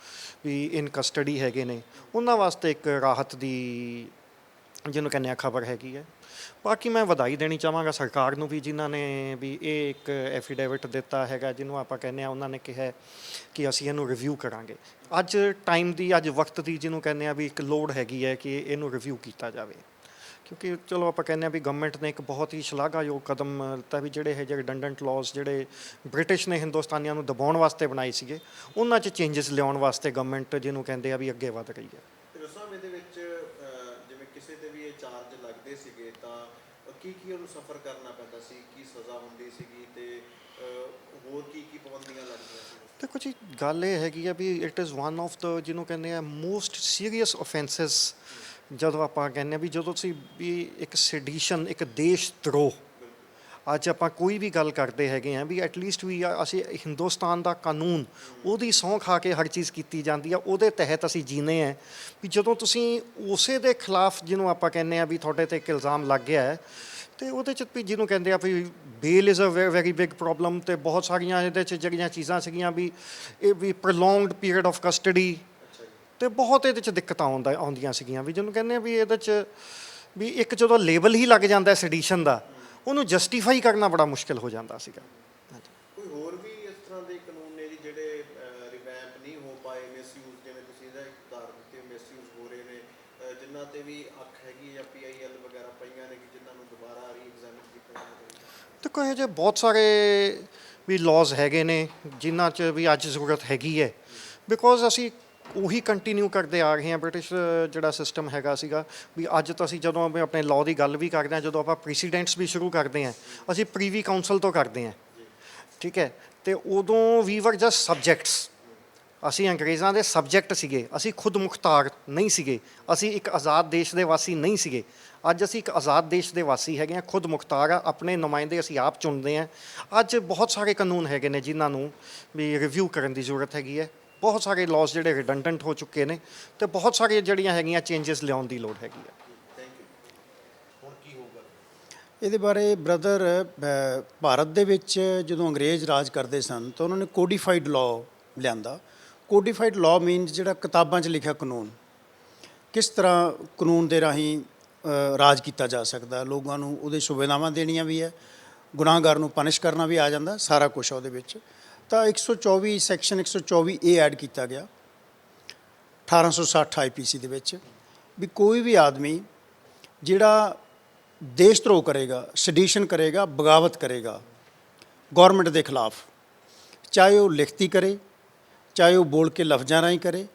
ਵੀ ਇਨ ਕਸਟਡੀ ਹੈਗੇ ਨੇ, ਉਹਨਾਂ ਵਾਸਤੇ ਇੱਕ ਰਾਹਤ ਦੀ ਜਿਹਨੂੰ ਕਹਿੰਦੇ ਆ ਖਬਰ ਹੈਗੀ ਹੈ। ਬਾਕੀ ਮੈਂ ਵਧਾਈ ਦੇਣੀ ਚਾਹਾਂਗਾ ਸਰਕਾਰ ਨੂੰ ਵੀ ਜਿਨ੍ਹਾਂ ਨੇ ਵੀ ਇਹ ਇੱਕ ਐਫੀਡੇਵਿਟ ਦਿੱਤਾ ਹੈਗਾ ਜਿਹਨੂੰ ਆਪਾਂ ਕਹਿੰਦੇ ਹਾਂ ਉਹਨਾਂ ਨੇ ਕਿਹਾ ਕਿ ਅਸੀਂ ਇਹਨੂੰ ਰਿਵਿਊ ਕਰਾਂਗੇ। ਅੱਜ ਟਾਈਮ ਦੀ, ਅੱਜ ਵਕਤ ਦੀ ਜਿਹਨੂੰ ਕਹਿੰਦੇ ਆ ਵੀ ਇੱਕ ਲੋੜ ਹੈਗੀ ਹੈ ਕਿ ਇਹਨੂੰ ਰਿਵਿਊ ਕੀਤਾ ਜਾਵੇ ਕਿਉਂਕਿ ਚਲੋ ਆਪਾਂ ਕਹਿੰਦੇ ਹਾਂ ਵੀ ਗਵਰਨਮੈਂਟ ਨੇ ਇੱਕ ਬਹੁਤ ਹੀ ਸ਼ਲਾਘਾਯੋਗ ਕਦਮ ਲਿੱਤਾ ਵੀ ਜਿਹੜੇ ਇਹ ਰਿਡੰਡੈਂਟ ਲਾਜ਼ ਜਿਹੜੇ ਬ੍ਰਿਟਿਸ਼ ਨੇ ਹਿੰਦੁਸਤਾਨੀਆਂ ਨੂੰ ਦਬਾਉਣ ਵਾਸਤੇ ਬਣਾਏ ਸੀਗੇ ਉਹਨਾਂ 'ਚ ਚੇਂਜਸ ਲਿਆਉਣ ਵਾਸਤੇ ਗਵਰਨਮੈਂਟ ਜਿਹਨੂੰ ਕਹਿੰਦੇ ਆ ਵੀ ਅੱਗੇ ਵਧ ਰਹੀ ਹੈ। ਇਹਦੇ ਵਿੱਚ ਜਿਵੇਂ ਕਿਸੇ ਤੇ ਵੀ ਇਹ ਚਾਰਜ ਲੱਗਦੇ ਸੀਗੇ ਤਾਂ ਕੀ ਉਹਨੂੰ ਸਫਰ ਕਰਨਾ ਪੈਂਦਾ ਸੀ, ਕੀ ਸਜ਼ਾ ਹੁੰਦੀ ਸੀਗੀ ਤੇ ਹੋਰ ਕੀ ਪਾਬੰਦੀਆਂ ਲੱਗਦੀਆਂ ਸੀ? ਦੇਖੋ ਜੀ ਗੱਲ ਇਹ ਹੈਗੀ ਆ ਵੀ it is one of the ਜਿਹਨੂੰ ਕਹਿੰਦੇ ਆ ਮੋਸਟ ਸੀਰੀਅਸ ਅਫੈਂਸਿਸ। ਜਦੋਂ ਆਪਾਂ ਕਹਿੰਦੇ ਹਾਂ ਵੀ ਜਦੋਂ ਤੁਸੀਂ ਵੀ ਇੱਕ ਸੈਡੀਸ਼ਨ, ਇੱਕ ਦੇਸ਼ ਧਰੋਹ, ਅੱਜ ਆਪਾਂ ਕੋਈ ਵੀ ਗੱਲ ਕਰਦੇ ਹੈਗੇ ਹਾਂ ਵੀ ਐਟਲੀਸਟ ਵੀ ਅਸੀਂ ਹਿੰਦੁਸਤਾਨ ਦਾ ਕਾਨੂੰਨ ਉਹਦੀ ਸਹੁੰ ਖਾ ਕੇ ਹਰ ਚੀਜ਼ ਕੀਤੀ ਜਾਂਦੀ ਆ, ਉਹਦੇ ਤਹਿਤ ਅਸੀਂ ਜੀਨੇ ਹਾਂ ਵੀ ਜਦੋਂ ਤੁਸੀਂ ਉਸੇ ਦੇ ਖਿਲਾਫ ਜਿਹਨੂੰ ਆਪਾਂ ਕਹਿੰਦੇ ਹਾਂ ਵੀ ਤੁਹਾਡੇ 'ਤੇ ਇੱਕ ਇਲਜ਼ਾਮ ਲੱਗ ਗਿਆ ਹੈ ਅਤੇ ਉਹਦੇ 'ਚ ਵੀ ਜਿਹਨੂੰ ਕਹਿੰਦੇ ਆ ਵੀ bail is a very big problem. ਅਤੇ ਬਹੁਤ ਸਾਰੀਆਂ ਇਹਦੇ 'ਚ ਜਿਹੜੀਆਂ ਚੀਜ਼ਾਂ ਸੀਗੀਆਂ ਵੀ ਇਹ ਵੀ ਪ੍ਰੋਲੋਂਗਡ ਪੀਰੀਅਡ ਆਫ ਕਸਟਡੀ ਅਤੇ ਬਹੁਤ ਇਹਦੇ 'ਚ ਦਿੱਕਤਾਂ ਆਉਂਦੀਆਂ ਸੀਗੀਆਂ ਵੀ ਜਿਹਨੂੰ ਕਹਿੰਦੇ ਆ ਵੀ ਇਹਦੇ 'ਚ ਵੀ ਇੱਕ ਜਦੋਂ ਲੇਬਲ ਹੀ ਲੱਗ ਜਾਂਦਾ ਸੈਡੀਸ਼ਨ ਦਾ ਉਹਨੂੰ ਜਸਟੀਫਾਈ ਕਰਨਾ ਬੜਾ ਮੁਸ਼ਕਿਲ ਹੋ ਜਾਂਦਾ ਸੀਗਾ। ਕੋਈ ਹੋਰ ਵੀ ਇਸ ਤਰ੍ਹਾਂ ਦੇ ਕਾਨੂੰਨ ਨੇ ਜੀ ਜਿਹੜੇ ਰਿਵੈਂਪ ਨਹੀਂ ਹੋ ਪਾਏ, ਮਿਸਯੂਜ਼ ਜਿਵੇਂ ਤੁਸੀਂ ਇਹਦਾ ਉਦਾਹਰਨ ਦਿੱਤੀ ਮਿਸਯੂਜ਼ ਹੋ ਰਹੇ ਨੇ ਜਿਨ੍ਹਾਂ 'ਤੇ ਵੀ ਅੱਖ ਹੈਗੀ ਜਾਂ PIL ਵਗੈਰਾ ਪਈਆਂ ਨੇ ਕਿ ਜਿਨ੍ਹਾਂ ਨੂੰ ਦੁਬਾਰਾ ਰੀ-ਐਗਜ਼ਾਮਿਨ ਕੀਤਾ ਜਾਵੇ? ਦੇਖੋ ਇਹੋ ਜਿਹੇ ਬਹੁਤ ਸਾਰੇ ਵੀ ਲਾਜ਼ ਹੈਗੇ ਨੇ ਜਿਨ੍ਹਾਂ 'ਚ ਵੀ ਅੱਜ ਜ਼ਰੂਰਤ ਹੈਗੀ ਹੈ ਬਿਕੋਜ਼ ਅਸੀਂ ਉਹੀ ਕੰਟੀਨਿਊ ਕਰਦੇ ਆ ਰਹੇ ਹਾਂ। ਬ੍ਰਿਟਿਸ਼ ਜਿਹੜਾ ਸਿਸਟਮ ਹੈਗਾ ਸੀਗਾ ਵੀ ਅੱਜ ਤਾਂ ਅਸੀਂ ਜਦੋਂ ਆਪਣੇ ਲਾਅ ਦੀ ਗੱਲ ਵੀ ਕਰਦੇ ਹਾਂ, ਜਦੋਂ ਆਪਾਂ ਪ੍ਰੈਸੀਡੈਂਟਸ ਵੀ ਸ਼ੁਰੂ ਕਰਦੇ ਹਾਂ ਅਸੀਂ ਪ੍ਰੀਵੀ ਕਾਊਂਸਲ ਤੋਂ ਕਰਦੇ ਹਾਂ, ਠੀਕ ਹੈ, ਅਤੇ ਉਦੋਂ ਵੀ ਵਰ ਜਸਟ ਸਬਜੈਕਟਸ। ਅਸੀਂ ਅੰਗਰੇਜ਼ਾਂ ਦੇ ਸਬਜੈਕਟ ਸੀਗੇ, ਅਸੀਂ ਖੁਦ ਮੁਖਤਾਰ ਨਹੀਂ ਸੀਗੇ, ਅਸੀਂ ਇੱਕ ਆਜ਼ਾਦ ਦੇਸ਼ ਦੇ ਵਾਸੀ ਨਹੀਂ ਸੀਗੇ। ਅੱਜ ਅਸੀਂ ਇੱਕ ਆਜ਼ਾਦ ਦੇਸ਼ ਦੇ ਵਾਸੀ ਹੈਗੇ ਹਾਂ, ਖੁਦ ਮੁਖਤਾਰ ਆ, ਆਪਣੇ ਨੁਮਾਇੰਦੇ ਅਸੀਂ ਆਪ ਚੁਣਦੇ ਹਾਂ। ਅੱਜ ਬਹੁਤ ਸਾਰੇ ਕਾਨੂੰਨ ਹੈਗੇ ਨੇ ਜਿਨ੍ਹਾਂ ਨੂੰ ਵੀ ਰਿਵਿਊ ਕਰਨ ਦੀ ਜ਼ਰੂਰਤ ਹੈਗੀ ਹੈ। ਬਹੁਤ ਸਾਰੇ ਲਾਜ਼ ਜਿਹੜੇ ਰਿਡੰਡੈਂਟ ਹੋ ਚੁੱਕੇ ਨੇ ਅਤੇ ਬਹੁਤ ਸਾਰੀਆਂ ਜਿਹੜੀਆਂ ਹੈਗੀਆਂ ਚੇਂਜਸ ਲਿਆਉਣ ਦੀ ਲੋੜ ਹੈਗੀ ਹੈ। ਹੁਣ ਕੀ ਹੋਊਗਾ ਇਹਦੇ ਬਾਰੇ ਬ੍ਰਦਰ, ਭਾਰਤ ਦੇ ਵਿੱਚ ਜਦੋਂ ਅੰਗਰੇਜ਼ ਰਾਜ ਕਰਦੇ ਸਨ ਤਾਂ ਉਹਨਾਂ ਨੇ ਕੋਡੀਫਾਈਡ ਲਾਅ ਲਿਆਂਦਾ। ਕੋਡੀਫਾਈਡ ਲਾਅ ਮੀਨਸ ਜਿਹੜਾ ਕਿਤਾਬਾਂ 'ਚ ਲਿਖਿਆ ਕਾਨੂੰਨ, ਕਿਸ ਤਰ੍ਹਾਂ ਕਾਨੂੰਨ ਦੇ ਰਾਹੀਂ ਰਾਜ ਕੀਤਾ ਜਾ ਸਕਦਾ, ਲੋਕਾਂ ਨੂੰ ਉਹਦੇ ਸੁਵਿਧਾਵਾਂ ਦੇਣੀਆਂ ਵੀ ਹੈ, ਗੁਨਾਹਗਾਰ ਨੂੰ ਪਨਿਸ਼ ਕਰਨਾ ਵੀ ਆ ਜਾਂਦਾ, ਸਾਰਾ ਕੁਛ ਉਹਦੇ ਵਿੱਚ। ਤਾਂ 124 ਸੈਕਸ਼ਨ 124 ਏ ਐਡ ਕੀਤਾ ਗਿਆ 1860 ਆਈਪੀਸੀ ਦੇ ਵਿੱਚ ਵੀ ਕੋਈ ਵੀ ਆਦਮੀ ਜਿਹੜਾ ਦੇਸ਼ ਧਰੋਹ ਕਰੇਗਾ, ਸੈਡੀਸ਼ਨ ਕਰੇਗਾ, ਬਗਾਵਤ ਕਰੇਗਾ ਗੌਰਮੈਂਟ ਦੇ ਖਿਲਾਫ, ਚਾਹੇ ਉਹ ਲਿਖਤੀ ਕਰੇ, ਚਾਹੇ ਉਹ ਬੋਲ ਕੇ ਲਫ਼ਜ਼ਾਂ ਰਾਹੀਂ ਕਰੇ,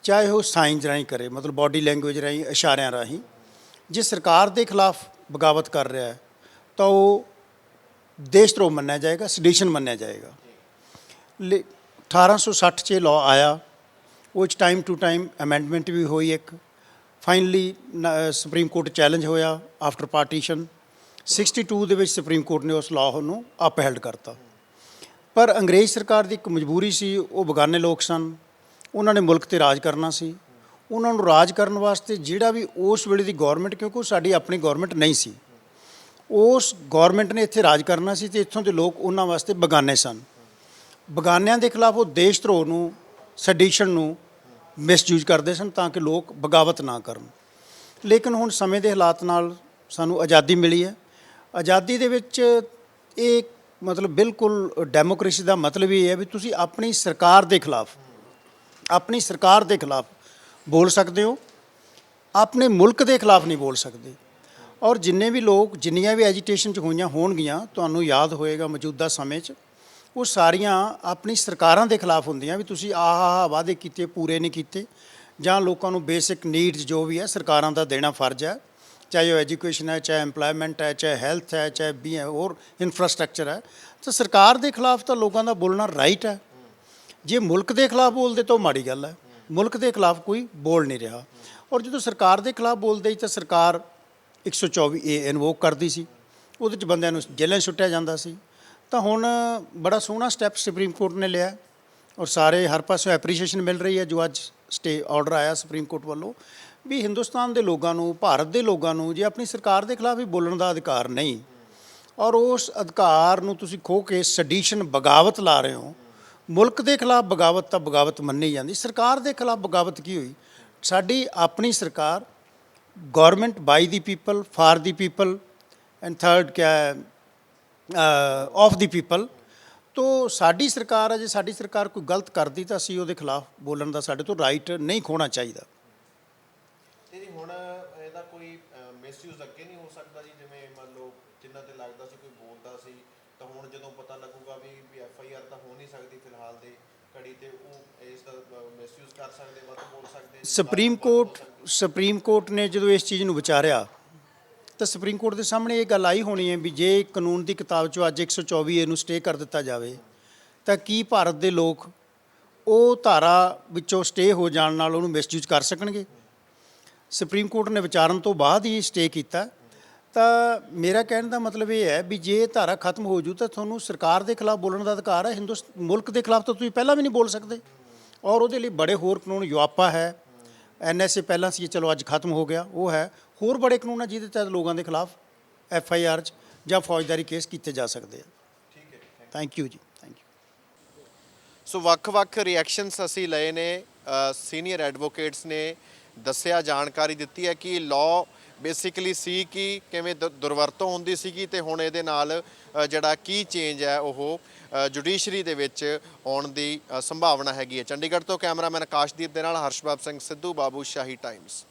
ਚਾਹੇ ਉਹ ਸਾਈਨਸ ਰਾਹੀਂ ਕਰੇ, ਮਤਲਬ ਬਾਡੀ ਲੈਂਗੁਏਜ ਰਾਹੀਂ, ਇਸ਼ਾਰਿਆਂ ਰਾਹੀਂ, ਜੇ ਸਰਕਾਰ ਦੇ ਖਿਲਾਫ ਬਗਾਵਤ ਕਰ ਰਿਹਾ ਹੈ ਤਾਂ ਉਹ ਦੇਸ਼ ਧਰੋਹ ਮੰਨਿਆ ਜਾਏਗਾ, ਸੈਡੀਸ਼ਨ ਮੰਨਿਆ ਜਾਏਗਾ। 1860 'ਚ ਲਾਅ ਆਇਆ, ਉਹ 'ਚ ਟਾਈਮ ਟੂ ਟਾਈਮ ਅਮੈਂਡਮੈਂਟ ਵੀ ਹੋਈ ਇੱਕ, ਫਾਈਨਲੀ ਸੁਪਰੀਮ ਕੋਰਟ ਚੈਲੰਜ ਹੋਇਆ ਆਫਟਰ ਪਾਰਟੀਸ਼ਨ। 62 ਦੇ ਵਿੱਚ ਸੁਪਰੀਮ ਕੋਰਟ ਨੇ ਉਸ ਲਾਅ ਨੂੰ ਅਪਹੈਲਡ ਕਰਤਾ। ਪਰ ਅੰਗਰੇਜ਼ ਸਰਕਾਰ ਦੀ ਇੱਕ ਮਜਬੂਰੀ ਸੀ, ਉਹ ਬਗਾਨੇ ਲੋਕ ਸਨ, ਉਹਨਾਂ ਨੇ ਮੁਲਕ 'ਤੇ ਰਾਜ ਕਰਨਾ ਸੀ। ਉਹਨਾਂ ਨੂੰ ਰਾਜ ਕਰਨ ਵਾਸਤੇ ਜਿਹੜਾ ਵੀ ਉਸ ਵੇਲੇ ਦੀ ਗੌਰਮੈਂਟ, ਕਿਉਂਕਿ ਉਹ ਸਾਡੀ ਆਪਣੀ ਗੌਰਮੈਂਟ ਨਹੀਂ ਸੀ, ਉਸ ਗੌਰਮੈਂਟ ਨੇ ਇੱਥੇ ਰਾਜ ਕਰਨਾ ਸੀ ਅਤੇ ਇੱਥੋਂ ਦੇ ਲੋਕ ਉਹਨਾਂ ਵਾਸਤੇ ਬਗਾਨੇ ਸਨ। ਬਗਾਨਿਆਂ ਦੇ ਖਿਲਾਫ ਉਹ ਦੇਸ਼ ਧਰੋਹ ਨੂੰ, ਸੈਡੀਸ਼ਨ ਨੂੰ ਮਿਸਯੂਜ਼ ਕਰਦੇ ਸਨ ਤਾਂ ਕਿ ਲੋਕ ਬਗਾਵਤ ਨਾ ਕਰਨ। ਲੇਕਿਨ ਹੁਣ ਸਮੇਂ ਦੇ ਹਾਲਾਤ ਨਾਲ ਸਾਨੂੰ ਆਜ਼ਾਦੀ ਮਿਲੀ ਹੈ। ਆਜ਼ਾਦੀ ਦੇ ਵਿੱਚ ਇਹ ਮਤਲਬ ਬਿਲਕੁਲ ਡੈਮੋਕ੍ਰੇਸੀ ਦਾ ਮਤਲਬ ਇਹ ਹੈ ਵੀ ਤੁਸੀਂ ਆਪਣੀ ਸਰਕਾਰ ਦੇ ਖਿਲਾਫ ਬੋਲ ਸਕਦੇ ਹੋ, ਆਪਣੇ ਮੁਲਕ ਦੇ ਖਿਲਾਫ ਨਹੀਂ ਬੋਲ ਸਕਦੇ। ਔਰ ਜਿੰਨੇ ਵੀ ਲੋਕ, ਜਿੰਨੀਆਂ ਵੀ ਐਜੀਟੇਸ਼ਨ 'ਚ ਹੋਈਆਂ ਹੋਣਗੀਆਂ, ਤੁਹਾਨੂੰ ਯਾਦ ਹੋਏਗਾ ਮੌਜੂਦਾ ਸਮੇਂ 'ਚ, ਉਹ ਸਾਰੀਆਂ ਆਪਣੀ ਸਰਕਾਰਾਂ ਦੇ ਖਿਲਾਫ ਹੁੰਦੀਆਂ ਵੀ ਤੁਸੀਂ ਆਹ ਵਾਅਦੇ ਕੀਤੇ ਪੂਰੇ ਨਹੀਂ ਕੀਤੇ, ਜਾਂ ਲੋਕਾਂ ਨੂੰ ਬੇਸਿਕ ਨੀਡਸ ਜੋ ਵੀ ਹੈ ਸਰਕਾਰਾਂ ਦਾ ਦੇਣਾ ਫਰਜ਼ ਹੈ, ਚਾਹੇ ਉਹ ਐਜੂਕੇਸ਼ਨ ਹੈ, ਚਾਹੇ ਐਮਪਲੋਇਮੈਂਟ ਹੈ, ਚਾਹੇ ਹੈਲਥ ਹੈ, ਚਾਹੇ ਵੀ ਹੋਰ ਇਨਫਰਾਸਟਰਕਚਰ ਹੈ। ਤਾਂ ਸਰਕਾਰ ਦੇ ਖਿਲਾਫ ਤਾਂ ਲੋਕਾਂ ਦਾ ਬੋਲਣਾ ਰਾਈਟ ਹੈ। ਜੇ ਮੁਲਕ ਦੇ ਖਿਲਾਫ ਬੋਲਦੇ ਤਾਂ ਉਹ ਮਾੜੀ ਗੱਲ ਹੈ। ਮੁਲਕ ਦੇ ਖਿਲਾਫ ਕੋਈ ਬੋਲ ਨਹੀਂ ਰਿਹਾ। ਔਰ ਜਦੋਂ ਸਰਕਾਰ ਦੇ ਖਿਲਾਫ ਬੋਲਦੇ ਹੀ ਤਾਂ ਸਰਕਾਰ 124 ਏ ਇਨਵੋਕ ਕਰਦੀ ਸੀ, ਉਹਦੇ 'ਚ ਬੰਦਿਆਂ ਨੂੰ ਜੇਲ੍ਹਾਂ ਸੁੱਟਿਆ ਜਾਂਦਾ ਸੀ। ਤਾਂ ਹੁਣ ਬੜਾ ਸੋਹਣਾ ਸਟੈਪ ਸੁਪਰੀਮ ਕੋਰਟ ਨੇ ਲਿਆ ਔਰ ਸਾਰੇ ਹਰ ਪਾਸਿਓਂ ਐਪਰੀਸ਼ੀਏਸ਼ਨ ਮਿਲ ਰਹੀ ਹੈ ਜੋ ਅੱਜ ਸਟੇ ਆਰਡਰ ਆਇਆ ਸੁਪਰੀਮ ਕੋਰਟ ਵੱਲੋਂ ਵੀ ਹਿੰਦੁਸਤਾਨ ਦੇ ਲੋਕਾਂ ਨੂੰ, ਭਾਰਤ ਦੇ ਲੋਕਾਂ ਨੂੰ ਜੇ ਆਪਣੀ ਸਰਕਾਰ ਦੇ ਖਿਲਾਫ ਵੀ ਬੋਲਣ ਦਾ ਅਧਿਕਾਰ ਨਹੀਂ, ਔਰ ਉਸ ਅਧਿਕਾਰ ਨੂੰ ਤੁਸੀਂ ਖੋਹ ਕੇ ਸੈਡੀਸ਼ਨ, ਬਗਾਵਤ ਲਾ ਰਹੇ ਹੋ। ਮੁਲਕ ਦੇ ਖਿਲਾਫ ਬਗਾਵਤ ਤਾਂ ਬਗਾਵਤ ਮੰਨੀ ਜਾਂਦੀ, ਸਰਕਾਰ ਦੇ ਖਿਲਾਫ ਬਗਾਵਤ ਕੀ ਹੋਈ? ਸਾਡੀ ਆਪਣੀ ਸਰਕਾਰ, government by the people, for the people, and third ਕਿਆ ਹੈ, ਆਫ ਦੀ ਪੀਪਲ। ਤੋ ਸਾਡੀ ਸਰਕਾਰ ਹੈ, ਜੇ ਸਾਡੀ ਸਰਕਾਰ ਕੋਈ ਗਲਤ ਕਰਦੀ ਤਾਂ ਅਸੀਂ ਉਹਦੇ ਖਿਲਾਫ ਬੋਲਣ ਦਾ ਸਾਡੇ ਤੋਂ ਰਾਈਟ ਨਹੀਂ ਖੋਣਾ ਚਾਹੀਦਾ। ਤੇ ਜੀ ਹੁਣ ਇਹਦਾ ਕੋਈ ਮਿਸਯੂਜ਼ ਅੱਗੇ ਨਹੀਂ ਹੋ ਸਕਦਾ ਜੀ? ਜਿਵੇਂ ਮੰਨ ਲਓ ਜਿਨ੍ਹਾਂ ਤੇ ਲੱਗਦਾ ਸੀ ਕੋਈ ਬੋਲਦਾ ਸੀ, ਤਾਂ ਹੁਣ ਜਦੋਂ ਪਤਾ ਲੱਗੂਗਾ ਵੀ FIR ਤਾਂ ਹੋ ਨਹੀਂ ਸਕਦੀ ਫਿਲਹਾਲ ਦੇ ਘੜੀ ਤੇ, ਉਹ ਇਸ ਦਾ ਮਿਸਯੂਜ਼ ਕਰ ਸਕਦੇ, ਵੱਧ ਬੋਲ ਸਕਦੇ। ਸੁਪਰੀਮ ਕੋਰਟ ਨੇ ਜਦੋਂ ਇਸ ਚੀਜ਼ ਨੂੰ ਵਿਚਾਰਿਆ ਤਾਂ ਸੁਪਰੀਮ ਕੋਰਟ ਦੇ ਸਾਹਮਣੇ ਇਹ ਗੱਲ ਆਈ ਹੋਣੀ ਹੈ ਵੀ ਜੇ ਕਾਨੂੰਨ ਦੀ ਕਿਤਾਬ 'ਚੋਂ ਅੱਜ 124 ਏ ਨੂੰ ਸਟੇ ਕਰ ਦਿੱਤਾ ਜਾਵੇ ਤਾਂ ਕੀ ਭਾਰਤ ਦੇ ਲੋਕ ਉਹ ਧਾਰਾ ਵਿੱਚੋਂ ਸਟੇ ਹੋ ਜਾਣ ਨਾਲ ਉਹਨੂੰ ਮਿਸਯੂਜ਼ ਕਰ ਸਕਣਗੇ? ਸੁਪਰੀਮ ਕੋਰਟ ਨੇ ਵਿਚਾਰਨ ਤੋਂ ਬਾਅਦ ਹੀ ਸਟੇ ਕੀਤਾ। ਤਾਂ ਮੇਰਾ ਕਹਿਣ ਦਾ ਮਤਲਬ ਇਹ ਹੈ ਵੀ ਜੇ ਧਾਰਾ ਖਤਮ ਹੋ ਜੂ ਤਾਂ ਤੁਹਾਨੂੰ ਸਰਕਾਰ ਦੇ ਖਿਲਾਫ ਬੋਲਣ ਦਾ ਅਧਿਕਾਰ ਹੈ। ਮੁਲਕ ਦੇ ਖਿਲਾਫ ਤਾਂ ਤੁਸੀਂ ਪਹਿਲਾਂ ਵੀ ਨਹੀਂ ਬੋਲ ਸਕਦੇ। ਔਰ ਉਹਦੇ ਲਈ ਬੜੇ ਹੋਰ ਕਾਨੂੰਨ, ਯੂਆਪਾ ਹੈ, NSA ਪਹਿਲਾਂ ਸੀ, ਚਲੋ ਅੱਜ ਖਤਮ ਹੋ ਗਿਆ, ਉਹ ਹੈ। ਹੋਰ ਬੜੇ ਕਾਨੂੰਨ ਆ ਜਿਹਦੇ ਤਹਿਤ ਲੋਕਾਂ ਦੇ ਖਿਲਾਫ FIR 'ਚ ਜਾਂ ਫੌਜਦਾਰੀ ਕੇਸ ਕੀਤੇ ਜਾ ਸਕਦੇ ਆ। ਠੀਕ ਹੈ, ਥੈਂਕ ਯੂ ਜੀ, ਥੈਂਕ ਯੂ। ਸੋ ਵੱਖ-ਵੱਖ ਰਿਐਕਸ਼ਨਸ ਅਸੀਂ ਲਏ ਨੇ। ਸੀਨੀਅਰ ਐਡਵੋਕੇਟਸ ਨੇ ਦੱਸਿਆ, ਜਾਣਕਾਰੀ ਦਿੱਤੀ ਹੈ ਕਿ ਲਾਅ ਬੇਸਿਕਲੀ ਸੀ ਕਿ ਕਿਵੇਂ ਦੁਰਵਰਤੋਂ ਹੁੰਦੀ ਸੀਗੀ ਤੇ ਹੁਣ ਇਹਦੇ ਨਾਲ ਜਿਹੜਾ ਕੀ ਚੇਂਜ ਹੈ ਉਹ ਜੁਡੀਸ਼ਰੀ ਦੇ ਵਿੱਚ ਆਉਣ ਦੀ ਸੰਭਾਵਨਾ ਹੈਗੀ ਹੈ। ਚੰਡੀਗੜ੍ਹ ਤੋਂ ਕੈਮਰਾਮੈਨ ਆਕਾਸ਼ਦੀਪ ਦੇ ਨਾਲ ਹਰਸ਼ਬਾਬ ਸਿੰਘ ਸਿੱਧੂ, ਬਾਬੂ ਸ਼ਾਹੀ ਟਾਈਮਸ।